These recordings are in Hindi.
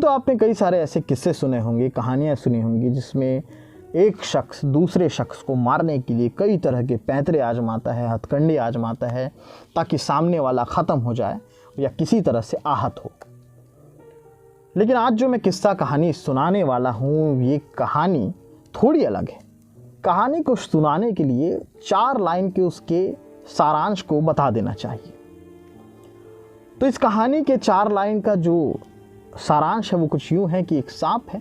तो आपने कई सारे ऐसे किस्से सुने होंगे, कहानियाँ सुनी होंगी जिसमें एक शख्स दूसरे शख्स को मारने के लिए कई तरह के पैंतरे आजमाता है, हथकंडे आजमाता है, ताकि सामने वाला ख़त्म हो जाए या किसी तरह से आहत हो। लेकिन आज जो मैं किस्सा कहानी सुनाने वाला हूँ, ये कहानी थोड़ी अलग है। कहानी को सुनाने के लिए 4 लाइन के उसके सारांश को बता देना चाहिए। तो इस कहानी के 4 लाइन का जो सारांश है वो कुछ यूँ है कि एक सांप है।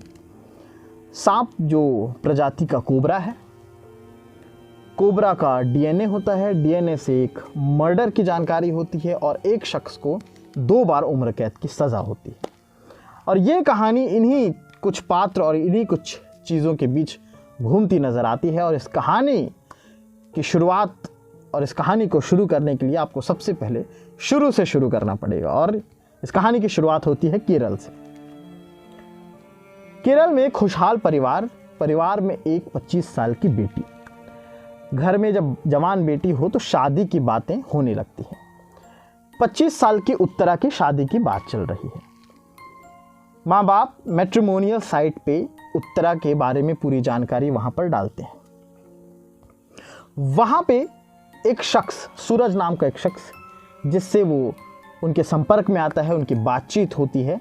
सांप जो प्रजाति का कोबरा है। कोबरा का डीएनए होता है, डीएनए से एक मर्डर की जानकारी होती है और एक शख्स को 2 बार उम्र कैद की सज़ा होती है। और ये कहानी इन्हीं कुछ पात्र और इन्हीं कुछ चीज़ों के बीच घूमती नज़र आती है। और इस कहानी की शुरुआत और इस कहानी को शुरू करने के लिए आपको सबसे पहले शुरू से शुरू करना पड़ेगा। और इस कहानी की शुरुआत होती है केरल से। केरल में एक खुशहाल परिवार में एक 25 साल की बेटी। घर में जब जवान बेटी हो तो शादी की बातें होने लगती हैं। 25 साल की उत्तरा की शादी की बात चल रही है। माँ बाप मैट्रिमोनियल साइट पे उत्तरा के बारे में पूरी जानकारी वहां पर डालते हैं। वहां पे एक शख्स, सूरज नाम का एक शख्स, जिससे वो उनके संपर्क में आता है, उनकी बातचीत होती है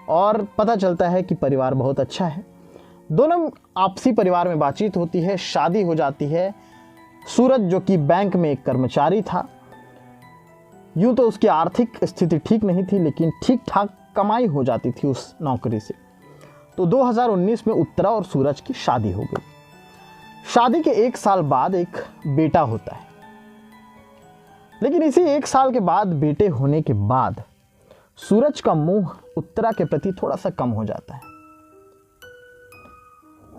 और पता चलता है कि परिवार बहुत अच्छा है। दोनों आपसी परिवार में बातचीत होती है, शादी हो जाती है। सूरज जो कि बैंक में एक कर्मचारी था, यूं तो उसकी आर्थिक स्थिति ठीक नहीं थी, लेकिन ठीक ठाक कमाई हो जाती थी उस नौकरी से। तो 2019 में उत्तरा और सूरज की शादी हो गई। शादी के 1 साल बाद एक बेटा होता है। लेकिन इसी 1 साल के बाद बेटे होने के बाद सूरज का मोह उत्तरा के प्रति थोड़ा सा कम हो जाता है।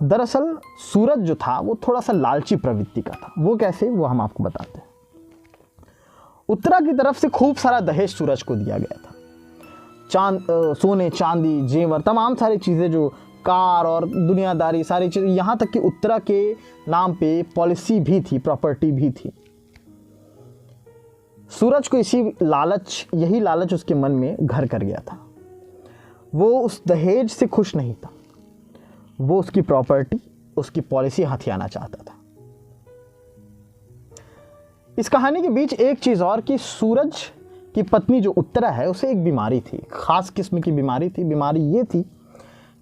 दरअसल सूरज जो था वो थोड़ा सा लालची प्रवृत्ति का था। वो कैसे, वो हम आपको बताते हैं। उत्तरा की तरफ से खूब सारा दहेज सूरज को दिया गया था। सोने चांदी जेवर तमाम सारी चीज़ें, जो कार और दुनियादारी सारी चीज़ें, यहाँ तक कि उत्तरा के नाम पे पॉलिसी भी थी, प्रॉपर्टी भी थी। सूरज को यही लालच उसके मन में घर कर गया था। वो उस दहेज से खुश नहीं था। वो उसकी प्रॉपर्टी, उसकी पॉलिसी हथियाना चाहता था। इस कहानी के बीच एक चीज़ और कि सूरज की पत्नी जो उत्तरा है, उसे एक बीमारी थी, खास किस्म की बीमारी थी। बीमारी ये थी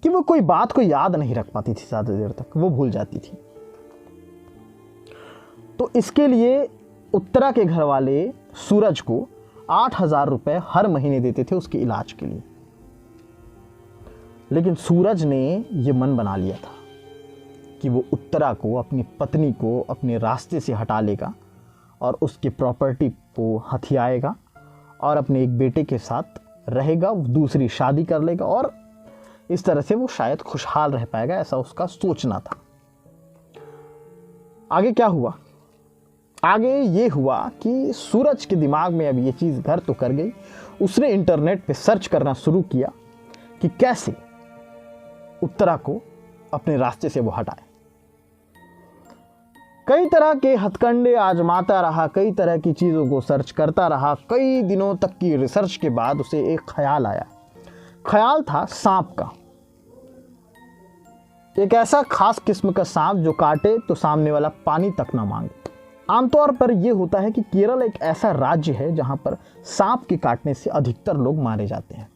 कि वो कोई बात को याद नहीं रख पाती थी ज़्यादा देर तक, वो भूल जाती थी। तो इसके लिए उत्तरा के घर वाले सूरज को 8,000 रुपये हर महीने देते थे उसके इलाज के लिए। लेकिन सूरज ने ये मन बना लिया था कि वो उत्तरा को, अपनी पत्नी को अपने रास्ते से हटा लेगा और उसकी प्रॉपर्टी को हथियाएगा और अपने एक बेटे के साथ रहेगा, दूसरी शादी कर लेगा और इस तरह से वो शायद खुशहाल रह पाएगा, ऐसा उसका सोचना था। आगे क्या हुआ? आगे ये हुआ कि सूरज के दिमाग में अब ये चीज़ घर तो कर गई। उसने इंटरनेट पे सर्च करना शुरू किया कि कैसे उत्तरा को अपने रास्ते से वो हटाए। कई तरह के हथकंडे आजमाता रहा, कई तरह की चीज़ों को सर्च करता रहा। कई दिनों तक की रिसर्च के बाद उसे एक ख्याल आया। ख्याल था सांप का, एक ऐसा खास किस्म का सांप जो काटे तो सामने वाला पानी तक ना मांगे। आमतौर पर यह होता है कि केरल एक ऐसा राज्य है जहां पर सांप के काटने से अधिकतर लोग मारे जाते हैं।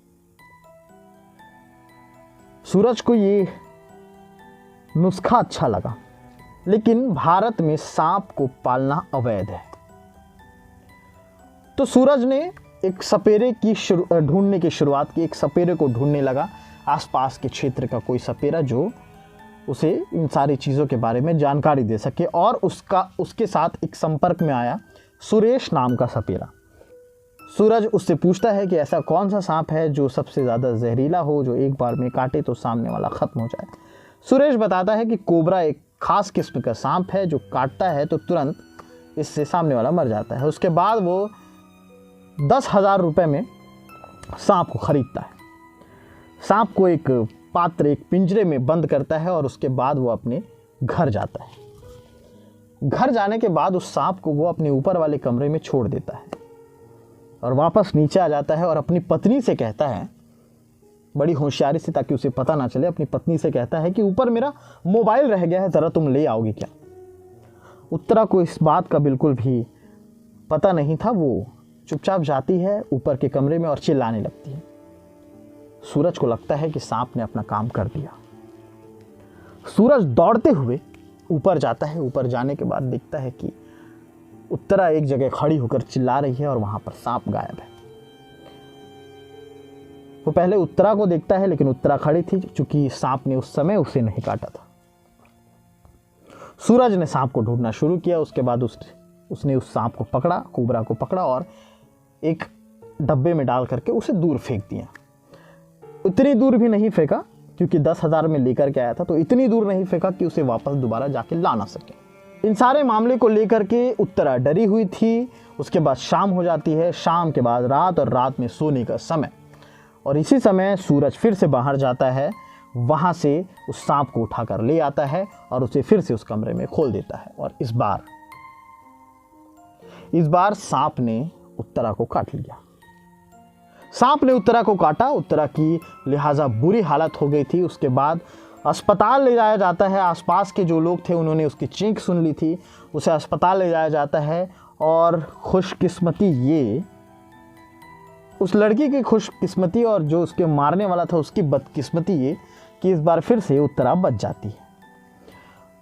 सूरज को ये नुस्खा अच्छा लगा, लेकिन भारत में सांप को पालना अवैध है। तो सूरज ने एक सपेरे की ढूंढने की शुरुआत की। एक सपेरे को ढूंढने लगा, आसपास के क्षेत्र का कोई सपेरा जो उसे इन सारी चीज़ों के बारे में जानकारी दे सके। और उसके साथ एक संपर्क में आया सुरेश नाम का सपेरा। सूरज उससे पूछता है कि ऐसा कौन सा सांप है जो सबसे ज़्यादा जहरीला हो, जो एक बार में काटे तो सामने वाला ख़त्म हो जाए। सुरेश बताता है कि कोबरा एक खास किस्म का सांप है जो काटता है तो तुरंत इससे सामने वाला मर जाता है। उसके बाद वो 10,000 रुपये में सांप को ख़रीदता है। सांप को एक पात्र, एक पिंजरे में बंद करता है और उसके बाद वो अपने घर जाता है। घर जाने के बाद उस सांप को वो अपने ऊपर वाले कमरे में छोड़ देता है और वापस नीचे आ जाता है और अपनी पत्नी से कहता है बड़ी होशियारी से, ताकि उसे पता ना चले, अपनी पत्नी से कहता है कि ऊपर मेरा मोबाइल रह गया है, ज़रा तुम ले आओगे क्या। उत्तरा को इस बात का बिल्कुल भी पता नहीं था। वो चुपचाप जाती है ऊपर के कमरे में और चिल्लाने लगती है। सूरज को लगता है कि सांप ने अपना काम कर दिया। सूरज दौड़ते हुए ऊपर जाता है। ऊपर जाने के बाद देखता है कि उत्तरा एक जगह खड़ी होकर चिल्ला रही है और वहां पर सांप गायब है। वो पहले उत्तरा को देखता है, लेकिन उत्तरा खड़ी थी, चूंकि सांप ने उस समय उसे नहीं काटा था। सूरज ने सांप को ढूंढना शुरू किया। उसके बाद उसने उस सांप को पकड़ा, कोबरा को पकड़ा और एक डब्बे में डाल करके उसे दूर फेंक दिया। उतनी दूर भी नहीं फेंका, क्योंकि 10,000 में लेकर के आया था, तो इतनी दूर नहीं फेंका कि उसे वापस दोबारा जाके ला ना सके। इन सारे मामले को लेकर के उत्तरा डरी हुई थी। उसके बाद शाम हो जाती है, शाम के बाद रात, और रात में सोने का समय। और इसी समय सूरज फिर से बाहर जाता है, वहां से उस सांप को उठाकर ले आता है और उसे फिर से उस कमरे में खोल देता है। और इस बार सांप ने उत्तरा को काट लिया। सांप ने उत्तरा को काटा। उत्तरा की लिहाजा बुरी हालत हो गई थी। उसके बाद अस्पताल ले जाया जाता है। आसपास के जो लोग थे उन्होंने उसकी चीख सुन ली थी। उसे अस्पताल ले जाया जाता है। और खुशकिस्मती ये, उस लड़की की खुशकिस्मती और जो उसके मारने वाला था उसकी बदकिस्मती ये कि इस बार फिर से उत्तरा बच जाती है।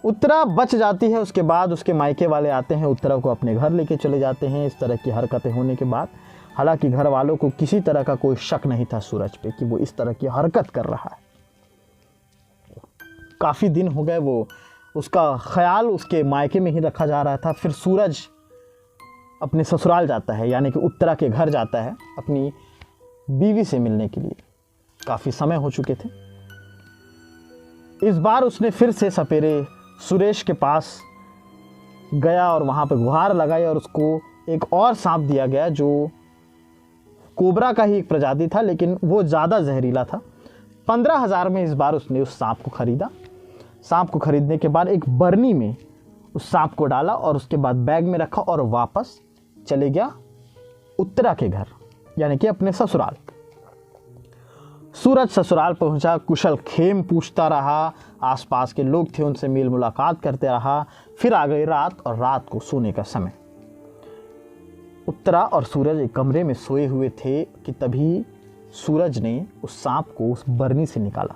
उत्तरा बच जाती है। उसके बाद उसके मायके वाले आते हैं, उत्तरा को अपने घर लेके चले जाते हैं। इस तरह की हरकतें होने के बाद, हालांकि घर वालों को किसी तरह का कोई शक नहीं था सूरज पे कि वो इस तरह की हरकत कर रहा है। काफ़ी दिन हो गए, वो उसका ख्याल उसके मायके में ही रखा जा रहा था। फिर सूरज अपने ससुराल जाता है, यानी कि उत्तरा के घर जाता है अपनी बीवी से मिलने के लिए। काफ़ी समय हो चुके थे। इस बार उसने फिर से सपेरे सुरेश के पास गया और वहाँ पर गुहार लगाई और उसको एक और सांप दिया गया जो कोबरा का ही एक प्रजाति था, लेकिन वो ज़्यादा जहरीला था। 15,000 में इस बार उसने उस सांप को खरीदा। सांप को खरीदने के बाद एक बरनी में उस सांप को डाला और उसके बाद बैग में रखा और वापस चले गया उत्तरा के घर, यानी कि अपने ससुराल। सूरज ससुराल पहुंचा, कुशल खेम पूछता रहा, आसपास के लोग थे उनसे मेल मुलाकात करते रहा। फिर आ गई रात और रात को सोने का समय। उत्तरा और सूरज एक कमरे में सोए हुए थे कि तभी सूरज ने उस सांप को उस बरनी से निकाला।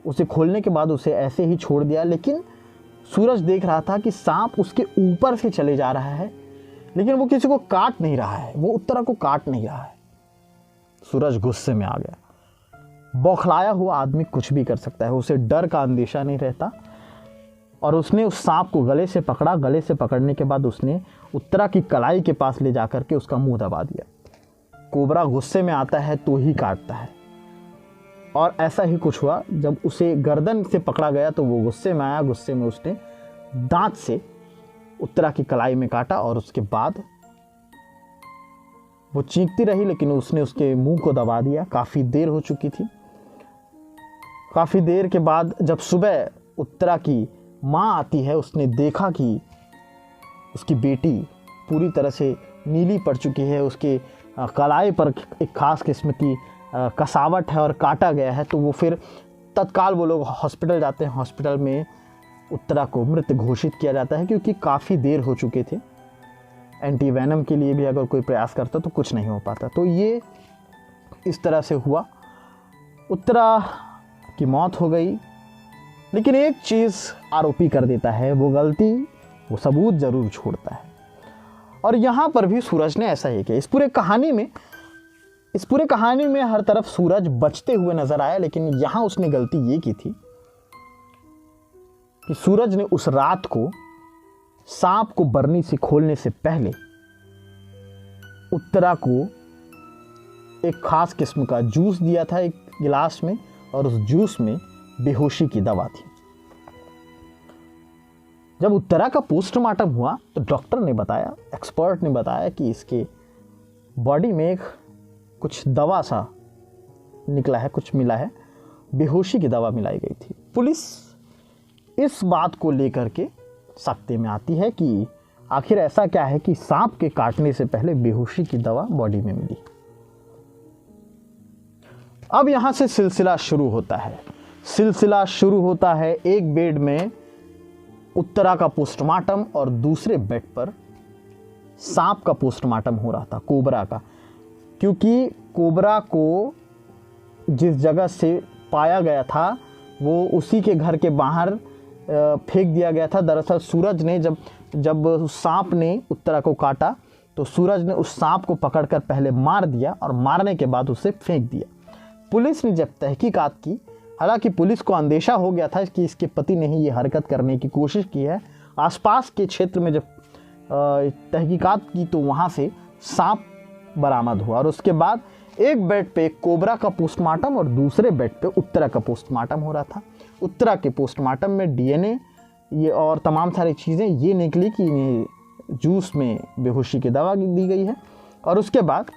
उसे खोलने के बाद उसे ऐसे ही छोड़ दिया, लेकिन सूरज देख रहा था कि सांप उसके ऊपर से चले जा रहा है, लेकिन वो किसी को काट नहीं रहा है, वो उत्तरा को काट नहीं रहा है। सूरज गुस्से में आ गया। बौखलाया हुआ आदमी कुछ भी कर सकता है, उसे डर का अंदेशा नहीं रहता। और उसने उस सांप को गले से पकड़ा। गले से पकड़ने के बाद उसने उत्तरा की कलाई के पास ले जाकर के उसका मुंह दबा दिया। कोबरा गुस्से में आता है तो ही काटता है, और ऐसा ही कुछ हुआ। जब उसे गर्दन से पकड़ा गया तो वो गुस्से में आया। गुस्से में उसने दांत से उत्तरा की कलाई में काटा और उसके बाद वो चीखती रही, लेकिन उसने उसके मुंह को दबा दिया। काफ़ी देर हो चुकी थी। काफ़ी देर के बाद जब सुबह उत्तरा की माँ आती है, उसने देखा कि उसकी बेटी पूरी तरह से नीली पड़ चुकी है। उसके कलाई पर एक खास किस्म की कसावट है और काटा गया है। तो वो फिर तत्काल वो लोग हॉस्पिटल जाते हैं। हॉस्पिटल में उत्तरा को मृत घोषित किया जाता है, क्योंकि काफ़ी देर हो चुके थे। एंटी वैनम के लिए भी अगर कोई प्रयास करता तो कुछ नहीं हो पाता। तो ये इस तरह से हुआ। उत्तरा की मौत हो गई, लेकिन एक चीज़ आरोपी कर देता है, वो गलती, वो सबूत ज़रूर छोड़ता है। और यहाँ पर भी सूरज ने ऐसा ही किया। इस पूरे कहानी में हर तरफ सूरज बचते हुए नजर आया, लेकिन यहाँ उसने गलती ये की थी कि सूरज ने उस रात को सांप को बरनी से खोलने से पहले उत्तरा को एक खास किस्म का जूस दिया था एक गिलास में, और उस जूस में बेहोशी की दवा थी। जब उत्तरा का पोस्टमार्टम हुआ तो डॉक्टर ने बताया, एक्सपर्ट ने बताया कि इसके बॉडी में एक कुछ दवा सा निकला है, कुछ मिला है, बेहोशी की दवा मिलाई गई थी। पुलिस इस बात को लेकर के सख्ते में आती है कि आखिर ऐसा क्या है कि सांप के काटने से पहले बेहोशी की दवा बॉडी में मिली। अब यहाँ से सिलसिला शुरू होता है। सिलसिला शुरू होता है, एक बेड में उत्तरा का पोस्टमार्टम और दूसरे बेड पर सांप का पोस्टमार्टम हो रहा था, कोबरा का। क्योंकि कोबरा को जिस जगह से पाया गया था वो उसी के घर के बाहर फेंक दिया गया था। दरअसल सूरज ने जब सांप ने उत्तरा को काटा तो सूरज ने उस सांप को पकड़कर पहले मार दिया और मारने के बाद उसे फेंक दिया। पुलिस ने जब तहकीकात की, हालांकि पुलिस को अंदेशा हो गया था कि इसके पति ने ही ये हरकत करने की कोशिश की है। आसपास के क्षेत्र में जब तहकीकात की तो वहाँ से सांप बरामद हुआ और उसके बाद एक बेड पे कोबरा का पोस्टमार्टम और दूसरे बेड पे उत्तरा का पोस्टमार्टम हो रहा था। उत्तरा के पोस्टमार्टम में डीएनए ये और तमाम सारी चीज़ें ये निकली कि इन्हें जूस में बेहोशी की दवा दी गई है। और उसके बाद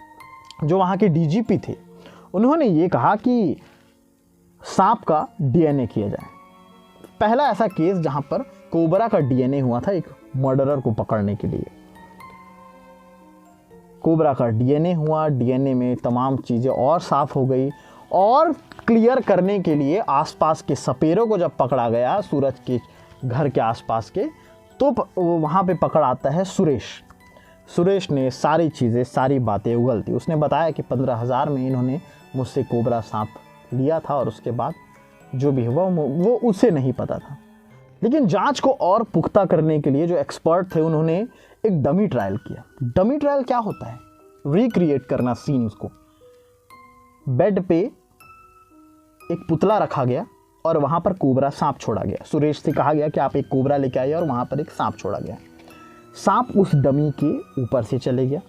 जो वहाँ के डीजीपी थे उन्होंने ये कहा कि सांप का डीएनए किया जाए। पहला ऐसा केस जहाँ पर कोबरा का डीएनए हुआ था एक मर्डरर को पकड़ने के लिए। कोबरा का डीएनए हुआ, डीएनए में तमाम चीज़ें और साफ हो गई और क्लियर करने के लिए आसपास के सपेरों को जब पकड़ा गया सूरज के घर के आसपास के, तो वहाँ पे पकड़ आता है सुरेश। सुरेश ने सारी चीज़ें सारी बातें उगल दी। उसने बताया कि 15,000 में इन्होंने मुझसे कोबरा सांप लिया था और उसके बाद जो भी हुआ वो उसे नहीं पता था। लेकिन जांच को और पुख्ता करने के लिए जो एक्सपर्ट थे उन्होंने एक डमी ट्रायल किया। डमी ट्रायल क्या होता है? रिक्रिएट करना सीन्स को। बेड पे एक पुतला रखा गया और वहाँ पर कोबरा सांप छोड़ा गया। सुरेश से कहा गया कि आप एक कोबरा लेके आइए और वहाँ पर एक सांप छोड़ा गया। सांप उस डमी के ऊपर से चले गया,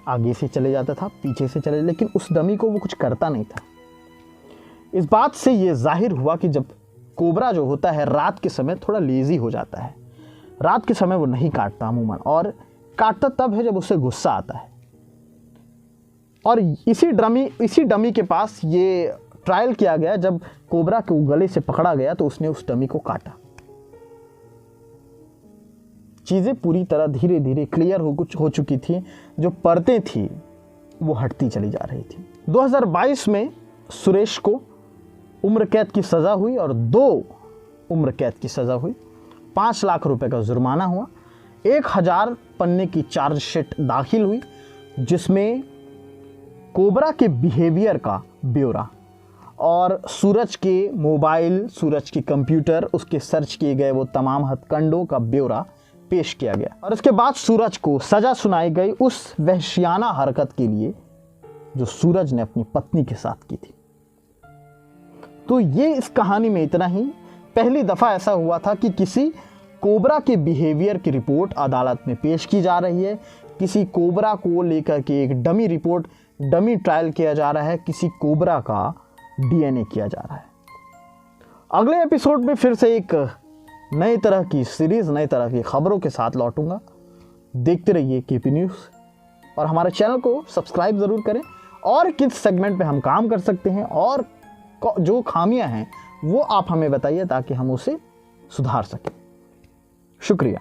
आगे से चले जाता था, पीछे से चले, लेकिन उस डमी को वो कुछ करता नहीं था। इस बात से ये जाहिर हुआ कि जब कोबरा जो होता है रात के समय थोड़ा लेजी हो जाता है। रात के समय वो नहीं काटता अमूमन, और काटता तब है जब उसे गुस्सा आता है। और इसी डमी के पास ये ट्रायल किया गया। जब कोबरा के गले से पकड़ा गया तो उसने उस डमी को काटा। चीज़ें पूरी तरह धीरे धीरे क्लियर हो चुकी थी। जो परतें थी वो हटती चली जा रही थी। 2022 में सुरेश को उम्र कैद की सज़ा हुई और 2 उम्र कैद की सज़ा हुई। 5 लाख रुपए का जुर्माना हुआ। 1000 पन्ने की चार्जशीट दाखिल हुई जिसमें कोबरा के बिहेवियर का ब्यौरा और सूरज के मोबाइल, सूरज के कंप्यूटर, उसके सर्च किए गए वो तमाम हथकंडों का ब्यौरा पेश किया गया। और उसके बाद सूरज को सज़ा सुनाई गई उस वहशियाना हरकत के लिए जो सूरज ने अपनी पत्नी के साथ की थी। तो ये इस कहानी में इतना ही। पहली दफ़ा ऐसा हुआ था कि किसी कोबरा के बिहेवियर की रिपोर्ट अदालत में पेश की जा रही है। किसी कोबरा को लेकर के एक डमी ट्रायल किया जा रहा है। किसी कोबरा का डीएनए किया जा रहा है। अगले एपिसोड में फिर से एक नई तरह की सीरीज़, नई तरह की खबरों के साथ लौटूंगा। देखते रहिए केपी न्यूज़ और हमारे चैनल को सब्सक्राइब ज़रूर करें। और किस सेगमेंट पे हम काम कर सकते हैं और जो खामियां हैं वो आप हमें बताइए ताकि हम उसे सुधार सकें। शुक्रिया।